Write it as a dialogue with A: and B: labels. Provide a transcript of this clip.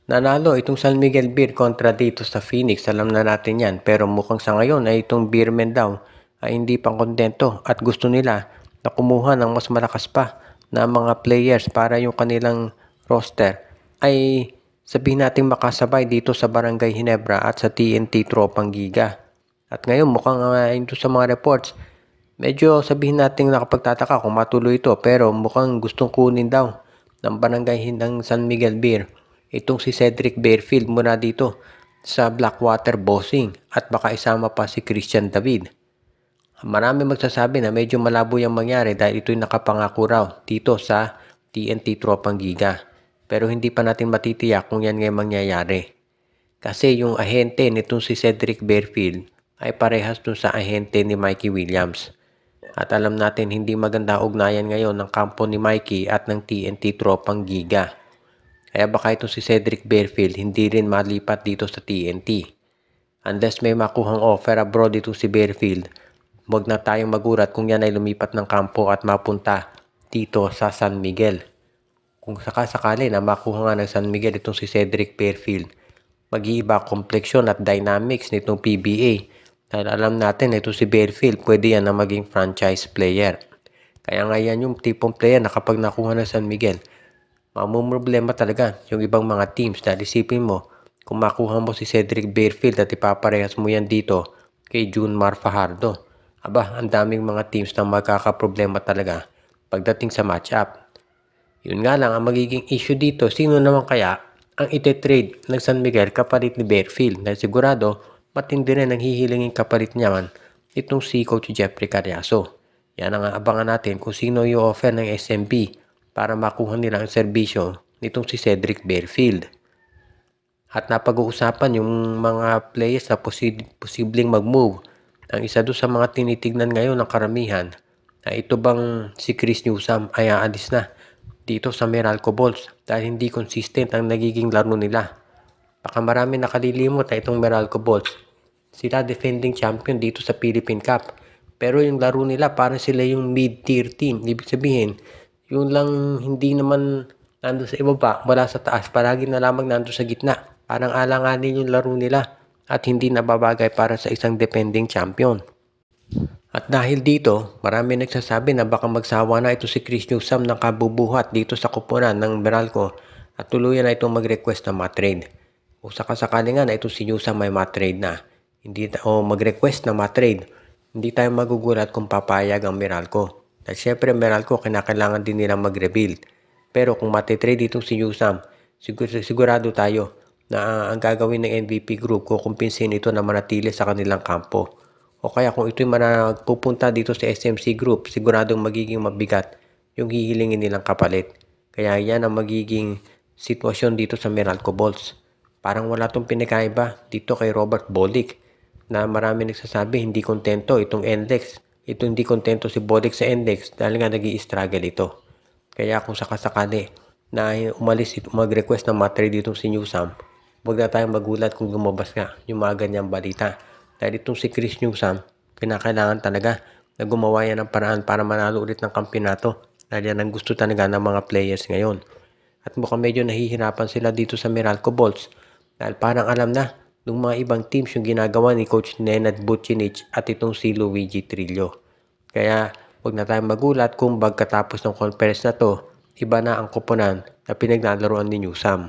A: Nanalo itong San Miguel Beer kontra dito sa Phoenix, alam na natin yan. Pero mukhang sa ngayon ay itong Beermen daw ay hindi pang kontento at gusto nila na kumuha ng mas malakas pa na mga players para yung kanilang roster ay sabihin natin makasabay dito sa Barangay Ginebra at sa TNT Tropang Giga. At ngayon mukhang ito sa mga reports, medyo sabihin natin nakapagtataka kung matuloy ito, pero mukhang gustong kunin daw ng barangay ng San Miguel Beer itong si Cedric Bearfield muna dito sa Blackwater Bossing at baka isama pa si Christian David. Marami magsasabi na medyo malabo yung mangyari dahil ito'y nakapangako raw dito sa TNT Tropang Giga. Pero hindi pa natin matitiyak kung yan ngayon mangyayari. Kasi yung ahente nitong si Cedric Bearfield ay parehas dun sa ahente ni Mikey Williams. At alam natin hindi maganda ugnayan ngayon ng kampo ni Mikey at ng TNT Tropang Giga. Kaya baka itong si Cedric Bearfield hindi rin malipat dito sa TNT. Unless may makuhang offer abroad dito si Bearfield, huwag na tayong magurat kung yan ay lumipat ng kampo at mapunta dito sa San Miguel. Kung sakasakali na makuha nga ng San Miguel itong si Cedric Bearfield, mag-iiba kompleksyon at dynamics nitong PBA. Dahil alam natin ito si Bearfield, pwede yan na maging franchise player. Kaya nga yan yung tipong player na kapag nakuha ng San Miguel, mamumroblema talaga yung ibang mga teams dahil isipin mo, kung makuha mo si Cedric Bearfield at ipaparehas mo yan dito kay Junmar Fajardo, aba, ang daming mga teams na magkakaproblema talaga pagdating sa matchup. Yun nga lang, ang magiging issue dito, sino naman kaya ang ite-trade ng San Miguel kapalit ni Bearfield? Dahil sigurado, matindi rin ang hihilingin kapalit niyaman itong si Coach Jeffrey Carriazo. Yan ang abangan natin kung sino yung offer ng SMB para makuha nila ang serbisyo nitong si Cedric Bearfield. At napag-uusapan yung mga players na posibleng mag-move. Ang isa doon sa mga tinitignan ngayon ng karamihan ay ito bang si Chris Newsome ay aalis na dito sa Meralco Bolts dahil hindi consistent ang nagiging laro nila. Baka marami nakalilimot na itong Meralco Bolts. Sila defending champion dito sa Philippine Cup. Pero yung laro nila parang sila yung mid-tier team. Ibig sabihin, yung lang hindi naman nando sa ibaba, wala sa taas, palagi na lamang nando sa gitna. Parang alanganin yung laro nila at hindi nababagay para sa isang defending champion. At dahil dito, marami nagsasabi na baka magsawa na ito si Chris Newsome ng kabubuhat dito sa kupunan ng Meralco at tuluyan na itong mag-request na matrade. O sakasakali nga na ito si Newsome may matrade na, o mag-request na matrade, hindi tayo magugulat kung papayag ang Meralco. Dahil syempre Meralco kinakailangan din nilang mag-rebuild. Pero kung matitrade itong si Newsome, sigurado tayo na ang gagawin ng MVP Group kukumpinsin ito na manatili sa kanilang kampo. O kaya kung ito'y pupunta dito sa SMC Group, siguradong magiging mabigat yung hihilingin nilang kapalit. Kaya yan ang magiging sitwasyon dito sa Meralco Bolts. Parang wala itong pinakaiba dito kay Robert Bolick na marami nagsasabi hindi kontento itong NLEX. Ito hindi kontento si Bolick sa NLEX dahil nga nag-i-struggle ito. Kaya kung sakasakali na umalis ito, mag-request ng matrade dito si Newsome, huwag na tayong magulat kung lumabas nga yung mga ganyang balita. Dahil itong si Chris Newsome, kinakailangan talaga na gumawa yan ng paraan para manalo ulit ng kampyonato. Dahil yan ang gusto talaga ng mga players ngayon. At mukhang medyo nahihirapan sila dito sa Meralco Bolts dahil parang alam na ng mga ibang teams yung ginagawa ni Coach Nenad Vucinic at itong si Luigi Trillo. Kaya huwag na tayong magulat kung pagkatapos ng conference na to, iba na ang koponan na pinaglalaroan ni Newsome.